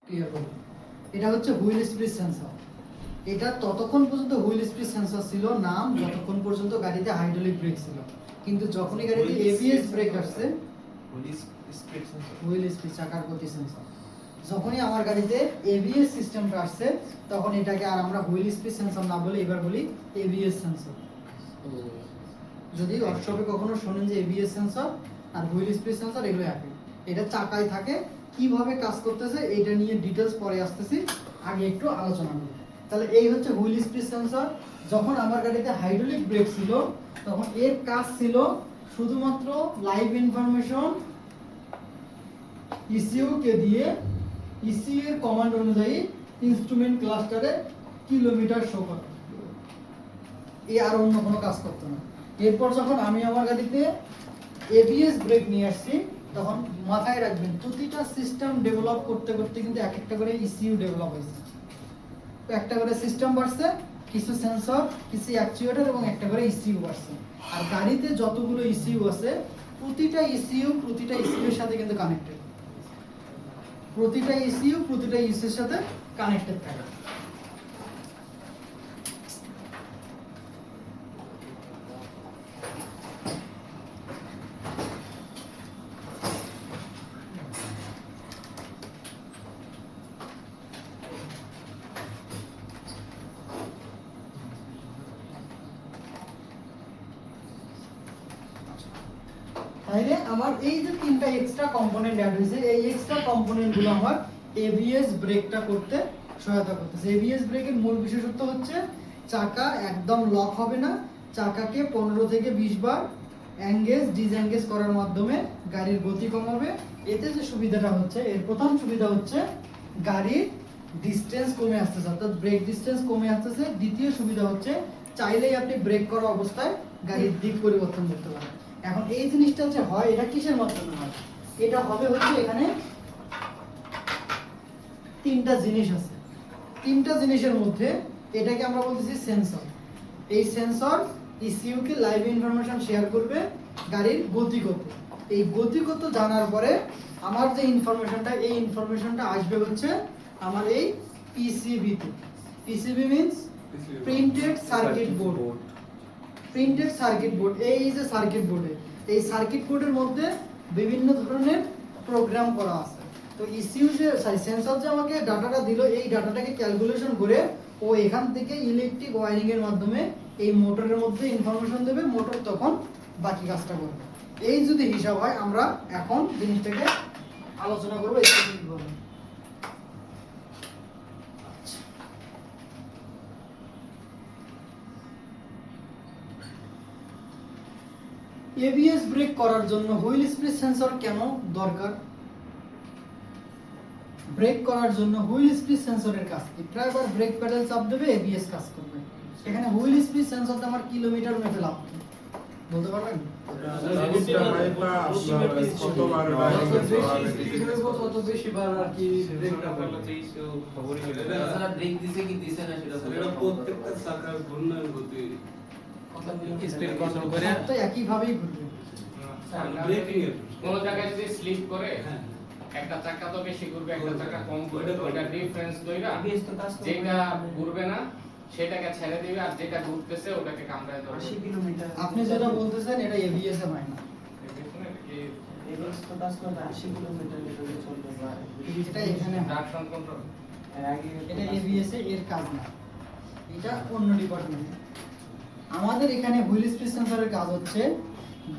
Clear করব। এটা হচ্ছে হুইল স্পিড সেন্সর। এটা ততক্ষণ পর্যন্ত হুইল স্পিড সেন্সর ছিল নাম যতক্ষণ পর্যন্ত গাড়িতে হাইড্রোলিক ব্রেক ছিল, কিন্তু যখনই গাড়িতে এবিএস ব্রেক আসছে, হুইল স্পিড চাকার গতি সেন্সর, যখনই আমার গাড়িতে এবিএস সিস্টেমটা আসছে তখন এটাকে আর আমরা হুইল স্পিড সেন্সর না বলে এবার বলি এবিএস সেন্সর। যদি ওয়ার্কশপে কখনো শোনেন যে এবিএস সেন্সর আর হুইল স্পিড সেন্সর এগুলো একই, এটা চাকায় থাকে, কিভাবে কাজ করতেছে এটা নিয়ে ডিটেইলস পরে আসতেছি, আগে একটু আলোচনা করি। তাহলে এই হচ্ছে হুইল স্পিড সেন্সর। যখন আমার গাড়িতে হাইড্রোলিক ব্রেক ছিল তখন এর কাজ ছিল শুধুমাত্র লাইভ ইনফরমেশন ইসিইউ কে দিয়ে ইসিইউ এর কমান্ড অনুযায়ী ইনস্ট্রুমেন্ট ক্লাস্টারে কিলোমিটার শো করে, আর অন্য কোনো কাজ করতো না। এরপর যখন আমি আমার গাড়িতে এবিএস ব্রেক নিয়ে আসছি তখন মাথায় রাখবেন প্রতিটা সিস্টেম ডেভেলপ করতে করতে কিন্তু এক একটা করে ইসিইউ ডেভেলপ হয়েছে। তো একটা করে সিস্টেম বাড়ছে, কিছু সেন্সর, কিছু অ্যাকচুয়েটর এবং একটা করে ইসিইউ বাড়ছে। আর গাড়িতে যতগুলো ইসিইউ আছে প্রতিটা ইসিইউ এর সাথে কিন্তু কানেক্টেড, প্রতিটা ইসিইউ এর সাথে কানেক্টেড থাকে। তাইলে আমার এই যে তিনটা এক্সট্রা কম্পোনেন্ট অ্যাড হয়েছে, এই এক্সট্রা কম্পোনেন্টগুলো আমার এবিএস ব্রেকটা করতে সহায়তা করতেছে। এবিএস ব্রেকের মূল বিশেষত্ব হচ্ছে চাকা একদম লক হবে না, চাকাকে 15 থেকে 20 বার এঙ্গেজ ডিসএঙ্গেজ করার মাধ্যমে গাড়ির গতি কমাবে। এতে যে সুবিধাটা হচ্ছে, এর প্রথম সুবিধা হচ্ছে গাড়ির ডিসটেন্স কমে আসতেছে, অর্থাৎ ব্রেক ডিসটেন্স কমে আসতেছে। দ্বিতীয় সুবিধা হচ্ছে চাইলেই আপনি ব্রেক করা অবস্থায় গাড়ির দিক পরিবর্তন করতে পারেন। এখন এই জিনিসটা যে হয় এটা কিসের মাধ্যমে হয়? এটা হবে হচ্ছে এখানে তিনটা জিনিস আছে, তিনটা জিনিসের মধ্যে এটাকে আমরা বলতেছি সেন্সর। এই সেন্সর ইসিইউ কে লাইভ ইনফরমেশন শেয়ার করবে গাড়ির গতিগত। এই গতিগত জানার পরে আমার যে ইনফরমেশনটা, এই ইনফরমেশনটা আসবে হচ্ছে আমার এই পিসিবি তে। PCB means printed circuit board. Printed circuit board, এই যে সার্কিট বোর্ডে, এই সার্কিট বোর্ডের মধ্যে বিভিন্ন ধরনের প্রোগ্রাম করা আছে। তো ইসিইউ যে সেন্সর যে আমাকে ডাটাটা দিল, এই ডাটাটাকে ক্যালকুলেশন করে ও এখান থেকে ইলেকট্রিক ওয়্যারিং এর মাধ্যমে এই মোটরের মধ্যে ইনফরমেশন দেবে, মোটর তখন বাকি কাজটা করবে। এই যদি হিসাব হয়, আমরা এখন জিনিসটাকে আলোচনা করবো স্পেসিফিকভাবে। এবিএস ব্রেক করার জন্য হুইল স্পিড সেন্সর কেন দরকার? ব্রেক করার জন্য হুইল স্পিড সেন্সরের কাজ কি? ড্রাইভার ব্রেক প্যাডেল চাপ দেবে, এবিএস কাজ করবে। এখানে হুইল স্পিড সেন্সরটা আমার কিলোমিটার মেপে লাভ কি বলতে পারবেন? কত বেশি বার আর কি ব্রেকটা করলে তাছাড়া ব্রেক দিছে কি দিছে না সেটা প্রত্যেকটা চাকার ঘূর্ণনের গতি স্পিড কন্ট্রোল করে তো একই ভাবেই ঘুরবে। ব্রেকিং এর কোন জায়গায় যদি স্লিপ করে একটা চাকা তো বেশি ঘুরবে, একটা চাকা কম ঘুরবে, ওটা ডিফারেন্স দইরা যেটা ঘুরবে না সেটাকে ছেড়ে দিবে, আর যেটা ঘুরতেছে ওটাকে কামড়ায় ধরবে। 80 কিলোমিটার আপনি যেটা বলতেছেন এটা এবিএস এ হয় না। এবিএস তো কাজ করে 80 কিলোমিটার এর চলতে পারে, যেটা এখানে ট্রাকশন কন্ট্রোল এটা এবিএস এর কাজ না, এটা অন্য ডিপার্টমেন্ট। আমাদের এখানে হুইল স্পিড সেন্সরের কাজ হচ্ছে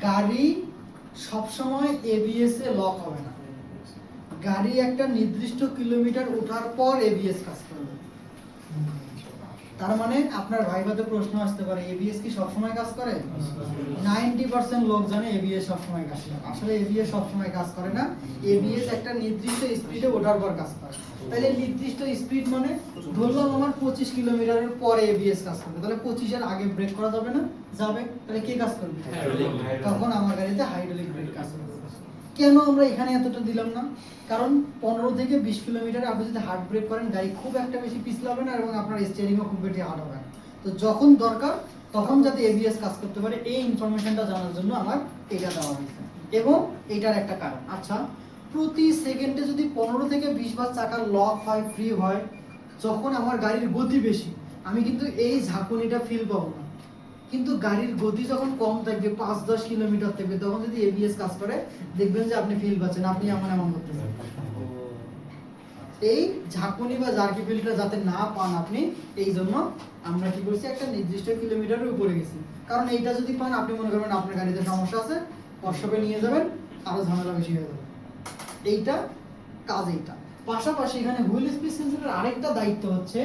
গাড়ি সব সময় এবিএস এ লক হবে না, গাড়ি একটা নির্দিষ্ট কিলোমিটার ওঠার পর এবিএস কাজ করবে। তার মানে আপনার ভাইভাতে প্রশ্ন আসতে পারে এবিএস কি সব সময় কাজ করে? 90% লোক জানে এবিএস সব সময় কাজ করে। আসলে এবিএস সব সময় কাজ করে না, এবিএস একটা নির্দিষ্ট স্পিডে ওঠার পর কাজ করে। তাহলে নির্দিষ্ট স্পিড মানে ধরলাম আমার 25 কিলোমিটারের পরে এবিএস কাজ করবে, তাহলে 25 এর আগে ব্রেক করা যাবে না? যাবে। তাহলে কে কাজ করবে? তখন আমার গাড়িতে হাইড্রোলিক ব্রেক কাজ করবে। কেন আমরা এখানে এতটা দিলাম না? কারণ 15 থেকে 20 কিলোমিটারে আপনি যদি হার্ড ব্রেক করেন গাড়ি খুব একটা বেশি পিছলাবে না এবং আপনার স্টিয়ারিংও খুব বেশি হার্ড হবে না। তো যখন দরকার তখন যাতে এবিএস কাজ করতে পারে এই ইনফরমেশনটা জানার জন্য আমার এটা দেওয়া হয়েছে, এবং এটার একটা কারণ। আচ্ছা, প্রতি সেকেন্ডে যদি 15 থেকে 20 বার চাকা লক হয়, ফ্রি হয়, যখন আমার গাড়ির গতি বেশি, আমি কিন্তু এই ঝাঁকুনিটা ফিল পাবো না। কিন্তু গাড়ির গতি যখন কম থাকবে, 5-10 কিলোমিটার থাকবে, তখন যদি এবিএস কাজ করে, দেখবেন যে আপনি ফিল পাচ্ছেন, আপনি এমন করতেছেন। এই ঝাঁকুনি বা জার্কি ফিলটা যাতে না পান আপনি, এই জন্য আমরা কি করছি, একটা নির্দিষ্ট কিলোমিটারের উপরে গেছি। কারণ এইটা যদি পান, আপনি মনে করবেন আপনার গাড়িতে সমস্যা আছে, ওয়ার্কশপে নিয়ে যাবেন, আরো ঝামেলা বেশি হয়ে যাবে। এইটা কাজ এইটা। পাশাপাশি এখানে হুইল স্পিড সেন্সরের আরেকটা দায়িত্ব হচ্ছে,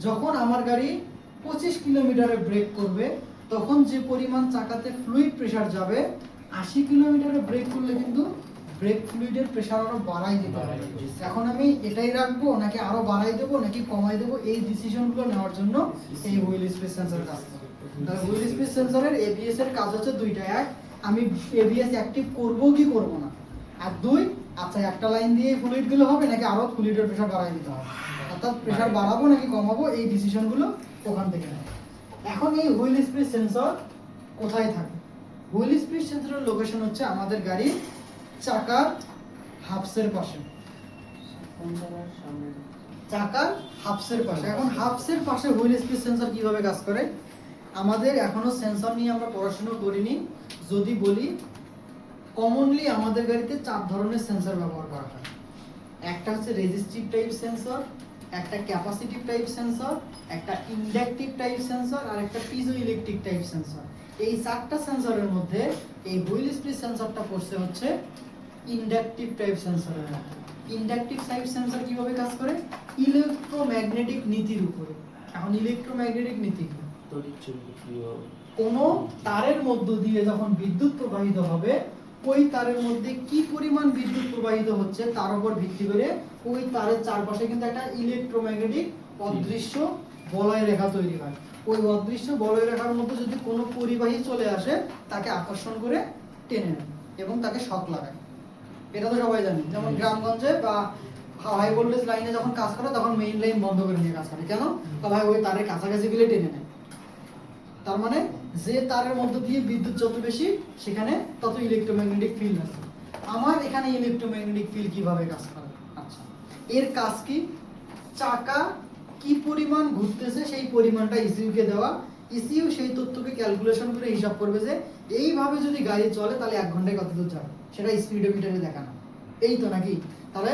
যখন আমার গাড়ি 25 কিলোমিটারে ব্রেক করবে, তখন যে পরিমাণ চাকাতে ফ্লুইড প্রেসার যাবে, 80 কিলোমিটারে ব্রেক করলে কিন্তু ব্রেক ফ্লুইডের প্রেসার আরো বাড়াই দিতে হবে। এখন আমি এটাই রাখবো নাকি আরো বাড়াই দেবো নাকি কমাই দেবো, এই ডিসিশনগুলো নেওয়ার জন্য এই হুইল স্পিড সেন্সর কাজ করে। তাহলে হুইল স্পিড সেন্সরের এবিএস এর কাজ হচ্ছে দুইটা। এক, আমি এবিএস অ্যাক্টিভ করব কি করব না। আর দুই, আচ্ছা একটা লাইন দিয়ে ফ্লুইড গুলো হবে নাকি আরো ফ্লুইডের প্রেসার বাড়াই দিতে হবে, অর্থাৎ প্রেসার বাড়াবো নাকি কমাবো, এই ডিসিশনগুলো ওখান থেকে নেয়। এখন এই হুইল স্পিড সেন্সর কোথায় থাকে? হুইল স্পিড সেন্সরের লোকেশন হচ্ছে আমাদের গাড়ির চাকার হাফসের পাশে। চাকার হাফসের পাশে। এখন হাফসের পাশে হুইল স্পিড সেন্সর কিভাবে কাজ করে? আমাদের এখনো সেন্সর নিয়ে আমরা পড়াশোনা করিনি। যদি বলি, কমনলি আমাদের গাড়িতে 4 ধরনের সেন্সর ব্যবহার করা হয়। একটা হচ্ছে রেজিস্টিভ টাইপ সেন্সর, একটা ক্যাপাসিটিভ টাইপ সেন্সর, একটা ইন্ডাকটিভ টাইপ সেন্সর, আর একটা পিজো ইলেকট্রিক টাইপ সেন্সর। এই 4টা সেন্সরের মধ্যে এই হুইল স্পিড সেন্সরটা পড়ছে হচ্ছে ইন্ডাকটিভ টাইপ সেন্সরের মধ্যে। ইন্ডাকটিভ টাইপ সেন্সর কিভাবে কাজ করে? ইলেকট্রোম্যাগনেটিক নীতির উপরে। এখন ইলেকট্রোম্যাগনেটিক নীতি কি? কোনো তারের মধ্য দিয়ে যখন বিদ্যুৎ প্রবাহিত হবে, ওই তারের মধ্যে কি পরিমাণ বিদ্যুৎ প্রবাহিত হচ্ছে তার উপর ভিত্তি করে ওই তারের চারপাশে কিন্তু একটা ইলেকট্রোম্যাগনেটিক অদৃশ্য বলয় রেখা তৈরি হয়। ওই অদৃশ্য বলয় রেখার মধ্যে যদি কোনো পরিবাহী চলে আসে, তাকে আকর্ষণ করে টেনে নেয় এবং তাকে শক লাগায়। এটা তো সবাই জানি। যেমন গ্রামগঞ্জে বা হাই ভোল্টেজ লাইনে যখন কাজ করে, তখন মেইন লাইন বন্ধ করে দিয়ে কাজ করে। কেন? ভাই ওই তারের কাছাকাছি গেলে টেনে নেয়। তার মানে যে তারের মধ্য দিয়ে বিদ্যুৎ যত বেশি, সেখানে তত ইলেকট্রোম্যাগনেটিক ফিল্ড আছে। আমার এখানে ইলেকট্রোম্যাগনেটিক ফিল্ড কিভাবে কাজ করে? আচ্ছা, এর কাজ কি? চাকা কি পরিমাণ ঘুরতেছে সেই পরিমাণটা ইসিইউ কে দেওয়া। ইসিইউ সেই তথ্যকে ক্যালকুলেশন করে হিসাব করবে যে এইভাবে যদি গাড়ি চলে তাহলে 1 ঘন্টায় কত দূর যাবে, সেটা স্পিডোমিটারে দেখানো। এই তো নাকি? তাহলে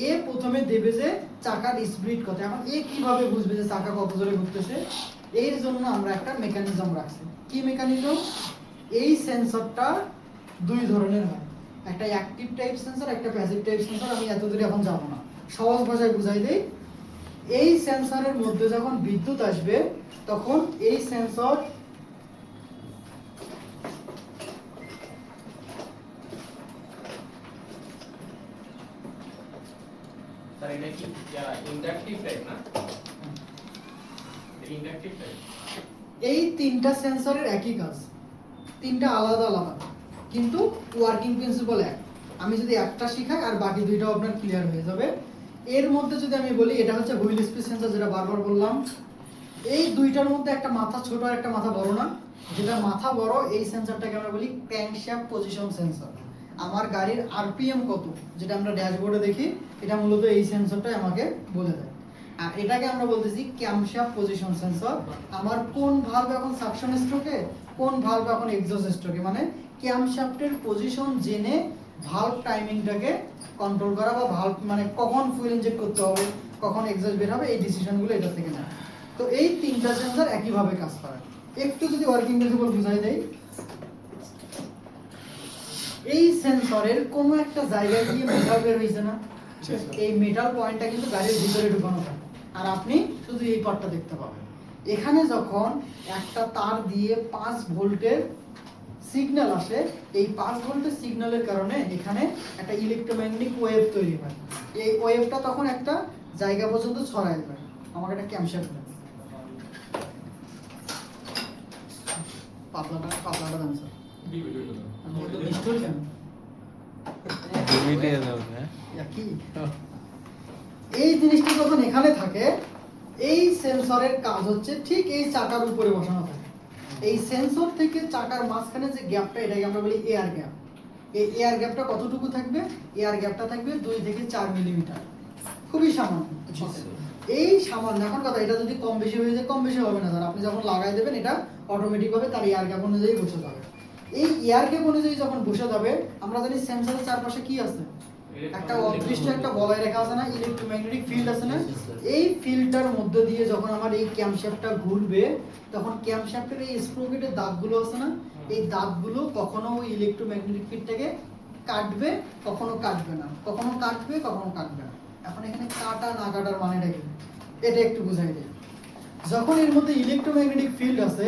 এ প্রথমে দেবে যে চাকার স্পিড কত। এখন এ কিভাবে বুঝবে যে চাকা কত জোরে ঘুরতেছে? এর জন্য আমরা একটা মেকানিজম রাখছি। কি মেকানিজম? এই সেন্সরটা 2 ধরনের হয়, একটা অ্যাক্টিভ টাইপ সেন্সর, একটা প্যাসিভ টাইপ সেন্সর। আমি এত দূরে এখন যাব না, সহজ ভাষায় বুঝাই দেই। এই সেন্সরের মধ্যে যখন বিদ্যুৎ আসবে, তখন এই সেন্সর স্যার এটা কি ইন্ডাকটিভ টাইপ না? Inductive type. এই 3টা সেন্সরের একই কাজ, 3টা আলাদা আলাদা, কিন্তু ওয়ার্কিং প্রিন্সিপাল এক। আমি যদি একটা শিখাই আর বাকি 2টাও আপনার ক্লিয়ার হয়ে যাবে। এর মধ্যে যদি আমি বলি, এটা হচ্ছে হুইল স্পিড সেন্সর, যেটা বারবার বললাম। এই 2টার মধ্যে একটা মাথা ছোট আর একটা মাথা বড় না? যেটা মাথা বড়, এই সেন্সরটাকে আমরা বলি ক্র্যাঙ্কশ্যাফট পজিশন সেন্সর। আমার গাড়ির আরপিএম কত, যেটা আমরা ড্যাশবোর্ডে দেখি, এটা মূলত এই সেন্সরটাই আমাকে বলে দেয়। আর এটাকে আমরা বলতেছি ক্যামশ্যাফট পজিশন সেন্সর। আমার কোন ভালভ এখন সাকশন স্ট্রোকে, কোন ভালভ এখন এক্সস্ট স্ট্রোকে, মানে ক্যামশ্যাফটের পজিশন জেনে ভালভ টাইমিংটাকে কন্ট্রোল করা, বা ভালভ মানে কখন ফুয়েল ইনজেক্ট করতে হবে, কখন এক্সস্ট বের হবে, এই ডিসিশনগুলো এটা থেকে নেয়। তো এই 3টা সেন্সর একইভাবে কাজ করে। একটু যদি ওয়ার্কিং প্রিন্সিপাল বুঝাই দেই, এই সেন্সরের কোনো একটা জায়গায় গিয়ে মেটাল বের হইছে না? এই মেটাল পয়েন্টটা কিন্তু গাড়ির ভিতরে ঢুকানো থাকে, আর আপনি শুধু এই পার্টটা দেখতে পাবেন। এখানে যখন একটা তার দিয়ে 5 ভোল্টের সিগন্যাল আসে, এই 5 ভোল্টের সিগন্যালের কারণে এখানে একটা ইলেকট্রোম্যাগনেটিক ওয়েভ তৈরি হয়। এই ওয়েভটা তখন একটা জায়গা পর্যন্ত ছড়ায় যায়। আমাকে একটা ক্যামশ্যাফট দেন, পাতলাটা দেন স্যার। এই জিনিসটা যখন এখানে থাকে, এই সেন্সরের কাজ হচ্ছে ঠিক এই চাকার উপরে বসানো থাকে। এই সেন্সর থেকে চাকার মাঝখানে যে গ্যাপটা, এটাকে আমরা বলি এয়ার গ্যাপ। এই এয়ার গ্যাপটা কতটুকু থাকবে? এয়ার গ্যাপটা থাকবে 2 থেকে 4 মিলিমিটার, খুবই সামান্য। এই সামান্য, এখন কথা, এটা যদি কম বেশি হয়ে যায়, কম বেশি হবে না স্যার, আপনি যখন লাগাই দেবেন এটা অটোমেটিক ভাবে তার এয়ার গ্যাপ অনুযায়ী বসে যাবে। এই এয়ার গ্যাপ অনুযায়ী যখন বসে যাবে, আমরা জানি সেন্সরের চারপাশে কি আছে, একটা অদৃশ্য একটা বলয় রেখা আছে না, ইলেকট্রোম্যাগনেটিক ফিল্ড আছে না, এই ফিল্ডটার মধ্য দিয়ে যখন আমার এই ক্যামশ্যাফটটা ঘুরবে, তখন ক্যামশ্যাফটের এই স্প্রোকেটের দাগগুলো আছে না, এই দাগগুলো কখনো ওই ইলেকট্রোম্যাগনেটিক ফিল্ডটাকে কাটবে, কখনো কাটবে না, কখনো কাটবে, কখনো কাটবে না। এখন এখানে কাটা না কাটার মানেটা কি, এটা একটু বুঝাই দিই। যখন এর মধ্যে ইলেকট্রোম্যাগনেটিক ফিল্ড আছে,